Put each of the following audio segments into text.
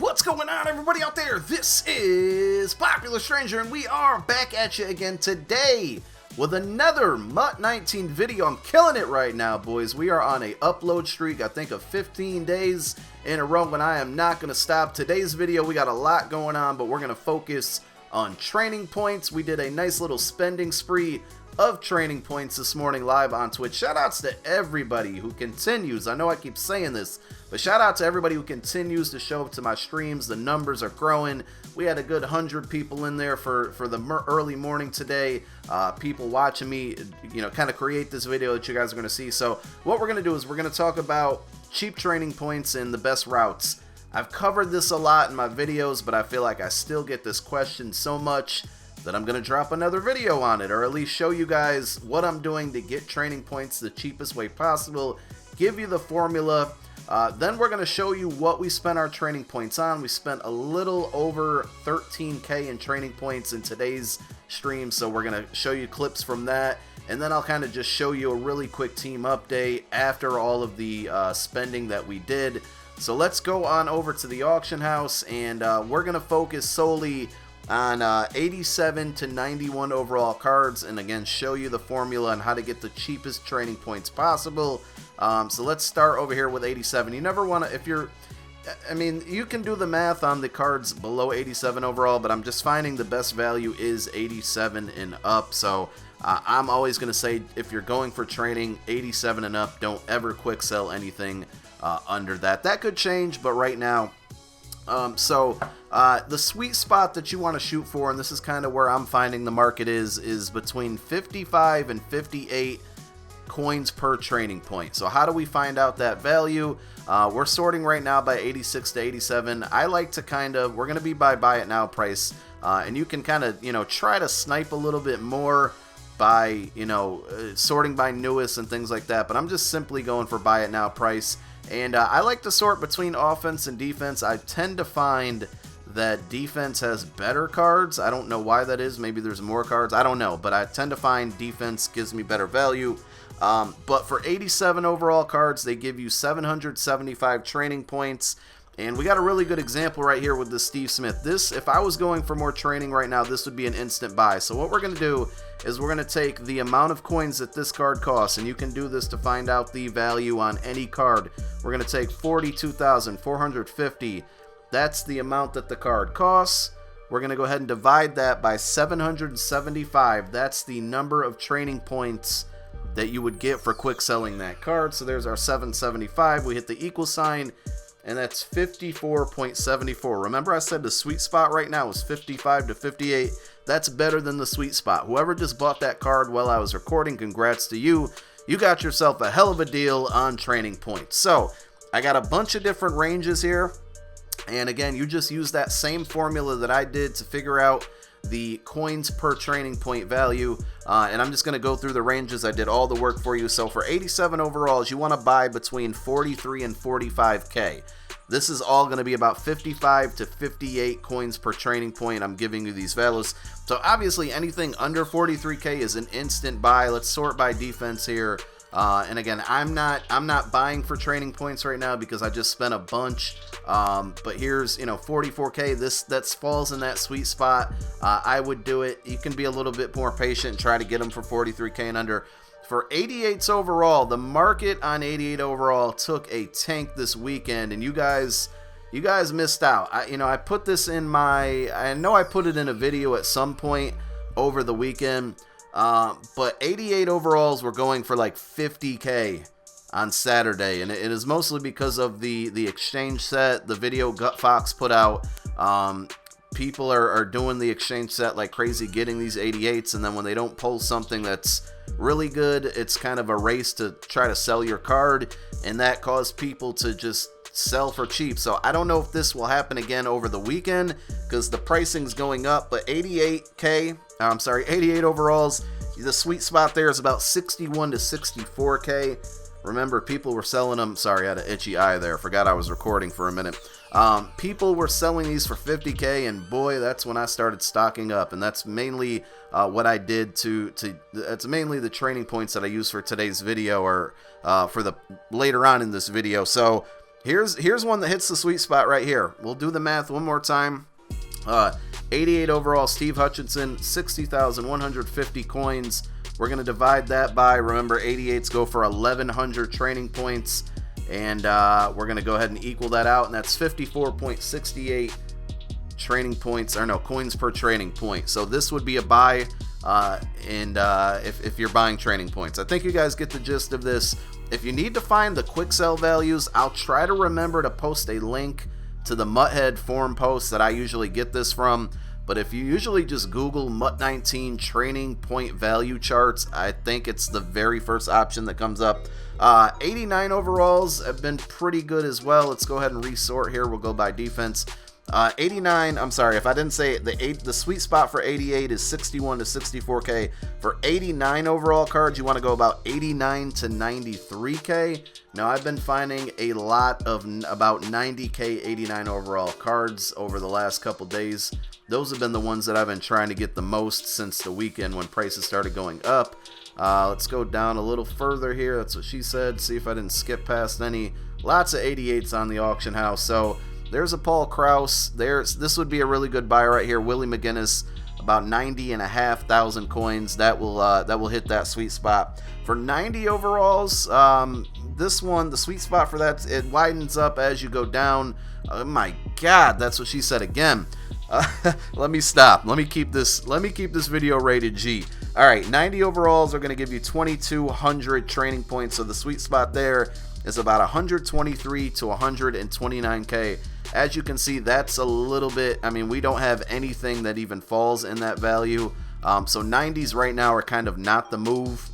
What's going on, everybody out there? This is Popular Stranger, and we are back at you again today with another MUT 19 video. I'm killing it right now, boys. We are on a upload streak, I think, of 15 days in a row, and I am not going to stop. Today's video, we got a lot going on, but we're going to focus on training points. We did a nice little spending spree of training points this morning live on Twitch. Shout outs to everybody who continues. I know I keep saying this, but shout out to everybody who continues to show up to my streams. The numbers are growing. We had a good 100 people in there for the early morning today. People watching me, kind of create this video that you guys are going to see. So what we're going to do is we're going to talk about cheap training points and the best routes. I've covered this a lot in my videos, but I feel like I still get this question so much that I'm going to drop another video on it, or at least show you guys what I'm doing to get training points the cheapest way possible, give you the formula. Then we're going to show you what we spent our training points on. We spent a little over 13K in training points in today's stream, so we're going to show you clips from that, and then I'll kind of just show you a really quick team update after all of the spending that we did. So let's go on over to the auction house, and we're going to focus solely on 87 to 91 overall cards, and again show you the formula on how to get the cheapest training points possible. So let's start over here with 87. You never want to, you can do the math on the cards below 87 overall, but I'm just finding the best value is 87 and up. So I'm always going to say, if you're going for training, 87 and up, don't ever quick sell anything under that. That could change, but right now, the sweet spot that you want to shoot for, and this is kind of where I'm finding the market is between 55 and 58 coins per training point. So how do we find out that value? We're sorting right now by 86 to 87. I like to we're going to be buy it now price, and you can kind of, try to snipe a little bit more by, sorting by newest and things like that, but I'm just simply going for buy it now price. And I like to sort between offense and defense. I tend to find that defense has better cards. I don't know why that is. Maybe there's more cards. I don't know. But I tend to find defense gives me better value. But for 87 overall cards, they give you 775 training points. And we got a really good example right here with this Steve Smith. This, if I was going for more training right now, this would be an instant buy. So what we're going to do is we're going to take the amount of coins that this card costs, and you can do this to find out the value on any card. We're going to take 42,450. That's the amount that the card costs. We're going to go ahead and divide that by 775. That's the number of training points that you would get for quick selling that card. So there's our 775. We hit the equal sign, and that's 54.74. Remember I said the sweet spot right now is 55 to 58. That's better than the sweet spot. Whoever just bought that card while I was recording, congrats to you. You got yourself a hell of a deal on training points. So I got a bunch of different ranges here. And again, you just use that same formula that I did to figure out the coins per training point value. And I'm just going to go through the ranges. I did all the work for you. So for 87 overalls, you want to buy between 43 and 45K. This is all going to be about 55 to 58 coins per training point. I'm giving you these values. So obviously anything under 43K is an instant buy. Let's sort by defense here. And again, I'm not buying for training points right now because I just spent a bunch. But here's, 44K. That falls in that sweet spot. I would do it. You can be a little bit more patient and try to get them for 43K and under. For 88s overall, the market on 88 overall took a tank this weekend, and you guys missed out. I put this in I know I put it in a video at some point over the weekend. But 88 overalls were going for like 50K on Saturday, and it is mostly because of the exchange set, the video Gut Fox put out. People are doing the exchange set like crazy, getting these 88s, and then when they don't pull something that's really good, it's kind of a race to try to sell your card, and that caused people to just sell for cheap. So I don't know if this will happen again over the weekend because the pricing's going up, but 88 overalls, the sweet spot there is about 61 to 64K. Remember, people were selling them. Sorry, I had an itchy eye there. Forgot I was recording for a minute. People were selling these for 50K, and boy, that's when I started stocking up. And that's mainly what I did that's mainly the training points that I use for today's video, or for the later on in this video. So Here's one that hits the sweet spot right here. We'll do the math one more time. 88 overall, Steve Hutchinson, 60,150 coins. We're going to divide that by, remember, 88s go for 1,100 training points. And we're going to go ahead and equal that out. And that's 54.68 training points, or no, coins per training point. So this would be a buy if you're buying training points. I think you guys get the gist of this. If you need to find the quick sell values, I'll try to remember to post a link to the Mutthead forum post that I usually get this from. But if you usually just Google Mutt19 training point value charts, I think it's the very first option that comes up. 89 overalls have been pretty good as well. Let's go ahead and resort here. We'll go by defense. 89, I'm sorry if I didn't say it, the sweet spot for 88 is 61 to 64k. For 89 overall cards, you want to go about 89 to 93k. Now I've been finding a lot of about 90k 89 overall cards over the last couple days. Those have been the ones that I've been trying to get the most since the weekend when prices started going up. Let's go down a little further here. That's what she said. See if I didn't skip past any. Lots of 88s on the auction house. So there's a Paul Krause. This would be a really good buy right here. Willie McGinnis, about 90,500 coins. That will hit that sweet spot. For 90 overalls, this one, the sweet spot for that, it widens up as you go down. Oh my God, that's what she said again. Let me stop. Let me keep this video rated G. All right, 90 overalls are going to give you 2,200 training points. So the sweet spot there is about 123 to 129k. As you can see, that's a little bit, I mean, we don't have anything that even falls in that value. So 90s right now are kind of not the move.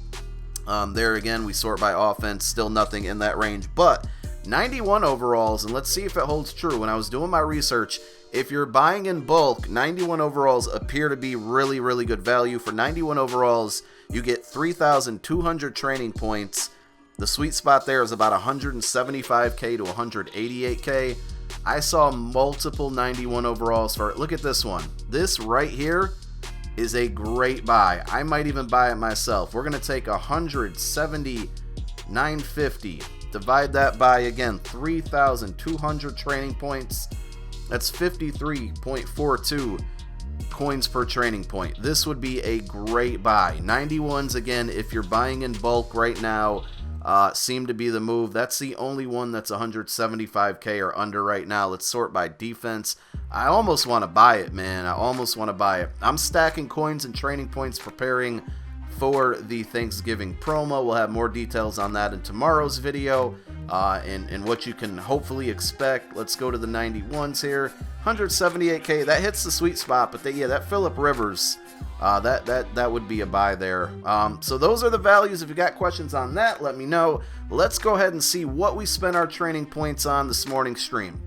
There again, we sort by offense, still nothing in that range. But 91 overalls, and let's see if it holds true. When I was doing my research, if you're buying in bulk, 91 overalls appear to be really, really good value. For 91 overalls, you get 3,200 training points. The sweet spot there is about 175k to 188k. I saw multiple 91 overalls for it. Look at this one. This right here is a great buy. I might even buy it myself. We're going to take 179.50. Divide that by, again, 3,200 training points. That's 53.42 coins per training point. This would be a great buy. 91s, again, if you're buying in bulk right now, seem to be the move. That's the only one that's 175k or under right now. Let's sort by defense. I almost want to buy it, man. I almost want to buy it. I'm stacking coins and training points, preparing for the Thanksgiving promo. We'll have more details on that in tomorrow's video, and what you can hopefully expect. Let's go to the 91s here. 178k, that hits the sweet spot, but yeah, that Phillip Rivers, that would be a buy there. So those are the values. If you got questions on that, let me know. Let's go ahead and see what we spent our training points on this morning's stream.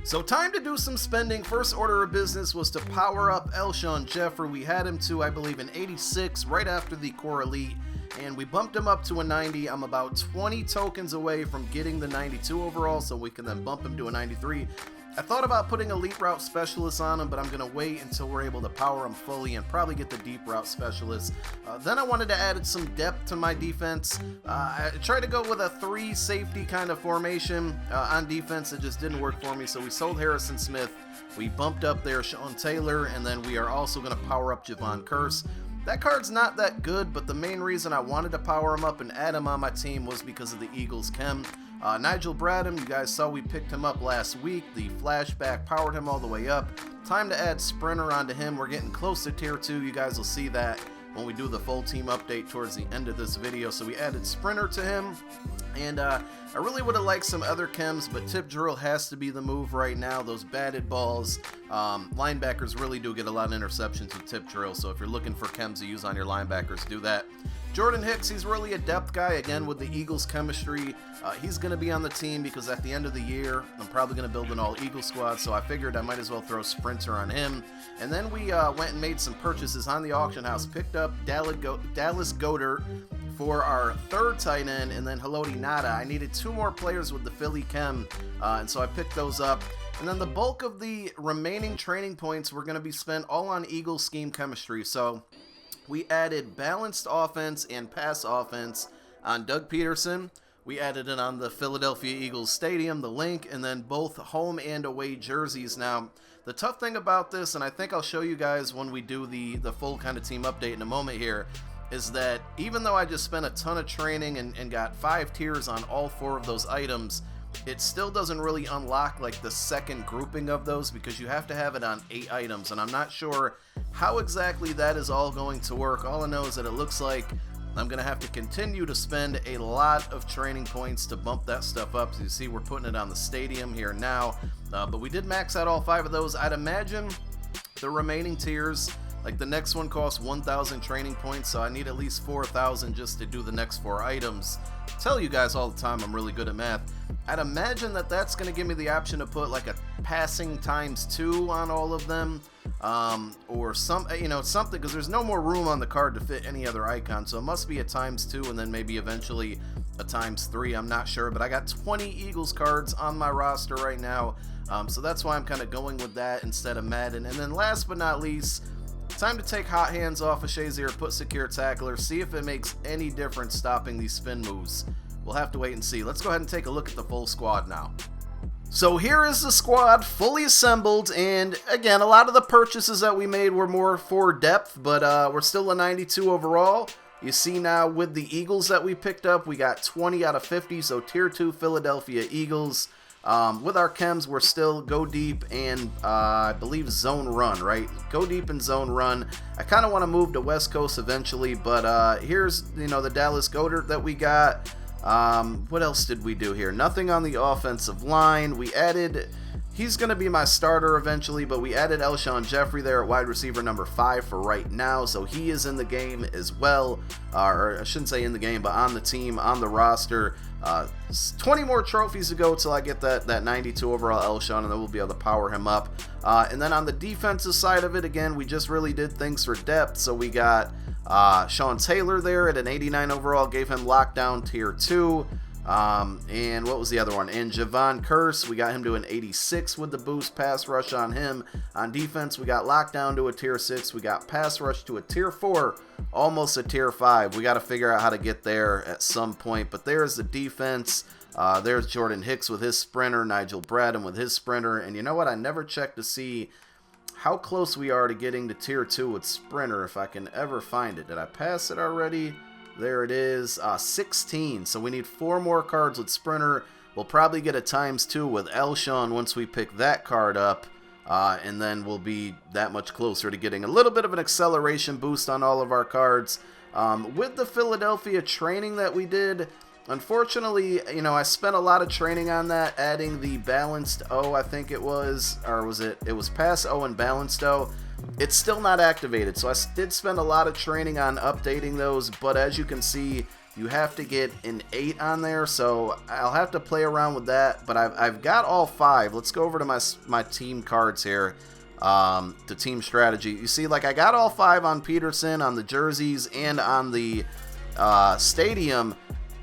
So time to do some spending. First order of business was to power up Alshon Jeffery. We had him to, I believe, an 86 right after the Core Elite, and we bumped him up to a 90. I'm about 20 tokens away from getting the 92 overall, so we can then bump him to a 93. I thought about putting Elite Route Specialist on him, but I'm going to wait until we're able to power him fully and probably get the Deep Route Specialist. Then I wanted to add some depth to my defense. I tried to go with a 3 safety kind of formation on defense. It just didn't work for me, so we sold Harrison Smith. We bumped up there Sean Taylor, and then we are also going to power up Javon Curse. That card's not that good, but the main reason I wanted to power him up and add him on my team was because of the Eagles chem. Nigel Bradham, you guys saw we picked him up last week. The flashback powered him all the way up. Time to add Sprinter onto him. We're getting close to tier 2. You guys will see that when we do the full team update towards the end of this video. So we added Sprinter to him. And I really would have liked some other chems, but tip drill has to be the move right now. Those batted balls, linebackers really do get a lot of interceptions with tip drill. So if you're looking for chems to use on your linebackers, do that. Jordan Hicks, he's really a depth guy, again, with the Eagles chemistry. He's going to be on the team because at the end of the year, I'm probably going to build an all-Eagle squad, so I figured I might as well throw Sprinter on him. And then we went and made some purchases on the auction house, picked up Dallas Goedert for our 3rd tight end, and then Haloti Ngata. I needed 2 more players with the Philly chem, and so I picked those up. And then the bulk of the remaining training points were going to be spent all on Eagle scheme chemistry, so we added balanced offense and pass offense on Doug Peterson. We added it on the Philadelphia Eagles Stadium, the link, and then both home and away jerseys. Now, the tough thing about this, and I think I'll show you guys when we do the full kind of team update in a moment here, is that even though I just spent a ton of training and got 5 tiers on all 4 of those items, it still doesn't really unlock like the second grouping of those because you have to have it on 8 items, and I'm not sure how exactly that is all going to work. All I know is that it looks like I'm going to have to continue to spend a lot of training points to bump that stuff up. So you see we're putting it on the stadium here now, but we did max out all 5 of those. I'd imagine the remaining tiers, like the next one costs 1,000 training points, so I need at least 4,000 just to do the next 4 items. I tell you guys all the time I'm really good at math. I'd imagine that that's going to give me the option to put like a passing ×2 on all of them, or something, because there's no more room on the card to fit any other icon, so it must be a ×2 and then maybe eventually a ×3. I'm not sure, but I got 20 Eagles cards on my roster right now, so that's why I'm kind of going with that instead of Madden. And then last but not least, time to take Hot Hands off of Shazier, put Secure Tackler, see if it makes any difference stopping these spin moves. We'll have to wait and see. Let's go ahead and take a look at the full squad now. So here is the squad fully assembled, and again, a lot of the purchases that we made were more for depth, but we're still a 92 overall. You see now with the Eagles that we picked up, we got 20 out of 50, so Tier 2 Philadelphia Eagles. With our chems, we're still go deep and I believe zone run, right? Go deep and zone run. I kind of want to move to West Coast eventually, but here's, the Dallas Goedert that we got. What else did we do here? Nothing on the offensive line. We added, he's going to be my starter eventually, but we added Alshon Jeffrey there at wide receiver number 5 for right now, so he is in the game as well, or I shouldn't say in the game, but on the team, on the roster. 20 more trophies to go till I get that 92 overall Alshon, and then we'll be able to power him up. And then on the defensive side of it, again, we just really did things for depth, so we got Sean Taylor there at an 89 overall, gave him lockdown tier 2. And what was the other one? And Javon Curse, we got him to an 86 with the boost pass rush on him. On defense, we got lockdown to a tier 6. We got pass rush to a tier 4, almost a tier 5. We got to figure out how to get there at some point. But there's the defense. There's Jordan Hicks with his sprinter, Nigel Bradham with his sprinter. And you know what? I never checked to see how close we are to getting to tier 2 with sprinter, if I can ever find it. Did I pass it already? There it is, 16. So we need 4 more cards with sprinter. We'll probably get a ×2 with Alshon once we pick that card up. And then we'll be that much closer to getting a little bit of an acceleration boost on all of our cards. With the Philadelphia training that we did, unfortunately, I spent a lot of training on that, adding the balanced O, I think it was, or was it? It was pass O and balanced O. It's still not activated, so I did spend a lot of training on updating those, but as you can see, you have to get an 8 on there, so I'll have to play around with that, but I've got all 5. Let's go over to my team cards here, the team strategy. You see, like, I got all 5 on Peterson, on the jerseys, and on the stadium.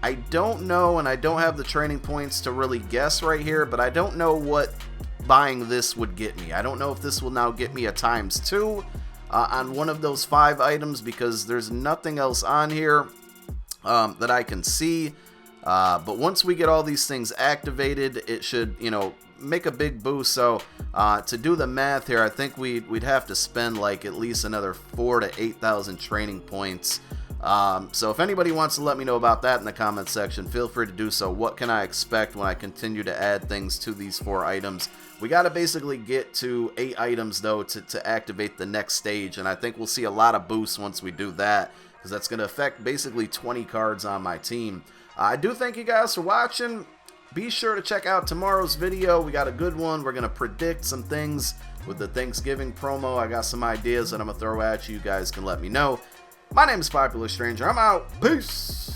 I don't know, and I don't have the training points to really guess right here, but I don't know what buying this would get me. I don't know if this will now get me a ×2 on one of those 5 items, because there's nothing else on here that I can see. But once we get all these things activated, it should, make a big boost. So to do the math here, I think we'd have to spend like at least another 4,000 to 8,000 training points. So if anybody wants to let me know about that in the comment section, feel free to do so. What can I expect when I continue to add things to these 4 items? We got to basically get to 8 items, though, to activate the next stage, and I think we'll see a lot of boosts once we do that, because that's going to affect basically 20 cards on my team. I do thank you guys for watching. Be sure to check out tomorrow's video. We got a good one. We're going to predict some things with the Thanksgiving promo. I got some ideas that I'm going to throw at you. You guys can let me know. My name is Popular Stranger. I'm out. Peace.